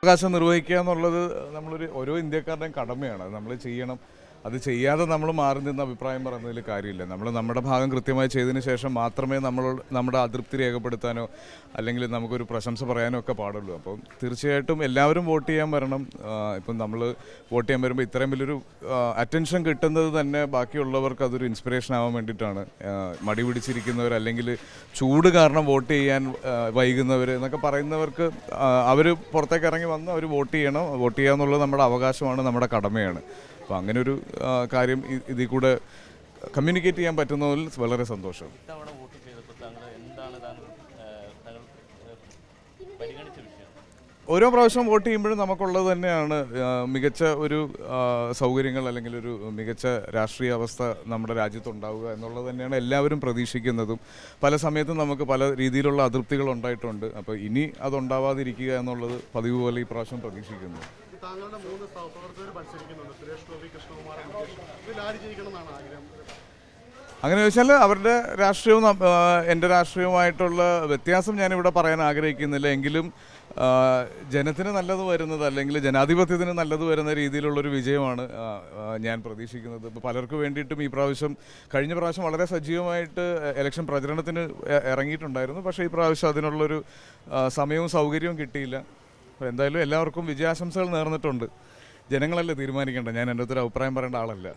അവകാശം നിർവഹിക്കുക എന്നുള്ളത് ഓരോ ഇന്ത്യക്കാരുടെയും കടമയാണ്. അത് നമ്മൾ ചെയ്യണം. അത് ചെയ്യാതെ നമ്മൾ മാറി നിന്ന് അഭിപ്രായം പറയുന്നതിൽ കാര്യമില്ല. നമ്മുടെ ഭാഗം കൃത്യമായി ചെയ്തതിന് ശേഷം മാത്രമേ നമ്മുടെ അതൃപ്തി രേഖപ്പെടുത്താനോ അല്ലെങ്കിൽ നമുക്കൊരു പ്രശംസ പറയാനോ ഒക്കെ പാടുള്ളൂ. അപ്പം തീർച്ചയായിട്ടും എല്ലാവരും വോട്ട് ചെയ്യാൻ വരണം. ഇപ്പം നമ്മൾ വോട്ട് ചെയ്യാൻ വരുമ്പോൾ ഇത്രയും വലിയൊരു അറ്റൻഷൻ കിട്ടുന്നത് തന്നെ ബാക്കിയുള്ളവർക്ക് അതൊരു ഇൻസ്പിറേഷൻ ആവാൻ വേണ്ടിയിട്ടാണ്. മടി പിടിച്ചിരിക്കുന്നവർ അല്ലെങ്കിൽ ചൂട് കാരണം വോട്ട് ചെയ്യാൻ വൈകുന്നവർ എന്നൊക്കെ പറയുന്നവർക്ക് അവർ പുറത്തേക്ക് ഇറങ്ങി വന്ന് അവർ വോട്ട് ചെയ്യണം. വോട്ട് ചെയ്യുക എന്നുള്ളത് നമ്മുടെ അവകാശമാണ്, നമ്മുടെ കടമയാണ്. അപ്പോൾ അങ്ങനെ ഒരു കാര്യം ഇതിൽ കൂടെ കമ്മ്യൂണിക്കേറ്റ് ചെയ്യാൻ പറ്റുന്നതിൽ വളരെ സന്തോഷം. ഓരോ പ്രാവശ്യം വോട്ട് ചെയ്യുമ്പോഴും നമുക്കുള്ളത് തന്നെയാണ് മികച്ച ഒരു സൗകര്യങ്ങൾ അല്ലെങ്കിൽ ഒരു മികച്ച രാഷ്ട്രീയ അവസ്ഥ നമ്മുടെ രാജ്യത്തുണ്ടാവുക എന്നുള്ളത് തന്നെയാണ് എല്ലാവരും പ്രതീക്ഷിക്കുന്നതും. പല സമയത്തും നമുക്ക് പല രീതിയിലുള്ള അതൃപ്തികൾ ഉണ്ടായിട്ടുണ്ട്. അപ്പോൾ ഇനി അതുണ്ടാവാതിരിക്കുക എന്നുള്ളത് പതിവ് പോലെ ഈ പ്രാവശ്യം പ്രതീക്ഷിക്കുന്നു. താങ്കളുടെ 3 സഹപ്രവർത്തകർ മത്സരിക്കുന്നുണ്ട്. സുരേഷ് ഗോപി, കൃഷ്ണകുമാർ, ഇതിൽ ആര് ജയിക്കണമെന്നാണ് ആഗ്രഹം? അങ്ങനെ ചോദിച്ചാൽ അവരുടെ രാഷ്ട്രീയവും എൻ്റെ രാഷ്ട്രീയവുമായിട്ടുള്ള വ്യത്യാസം ഞാനിവിടെ പറയാൻ ആഗ്രഹിക്കുന്നില്ല. എങ്കിലും ജനത്തിന് നല്ലത് വരുന്നത് അല്ലെങ്കിൽ ജനാധിപത്യത്തിന് നല്ലത് വരുന്ന രീതിയിലുള്ളൊരു വിജയമാണ് ഞാൻ പ്രതീക്ഷിക്കുന്നത്. ഇപ്പോൾ പലർക്കും വേണ്ടിയിട്ടും കഴിഞ്ഞ പ്രാവശ്യം വളരെ സജീവമായിട്ട് ഇലക്ഷൻ പ്രചരണത്തിന് ഇറങ്ങിയിട്ടുണ്ടായിരുന്നു. പക്ഷേ ഈ പ്രാവശ്യം അതിനുള്ളൊരു സമയവും സൗകര്യവും കിട്ടിയില്ല. അപ്പോൾ എന്തായാലും എല്ലാവർക്കും വിജയാശംസകൾ നേർന്നിട്ടുണ്ട്. ജനങ്ങളല്ലേ തീരുമാനിക്കേണ്ട, ഞാൻ എൻ്റെ അടുത്തൊരു അഭിപ്രായം പറയേണ്ട ആളല്ല.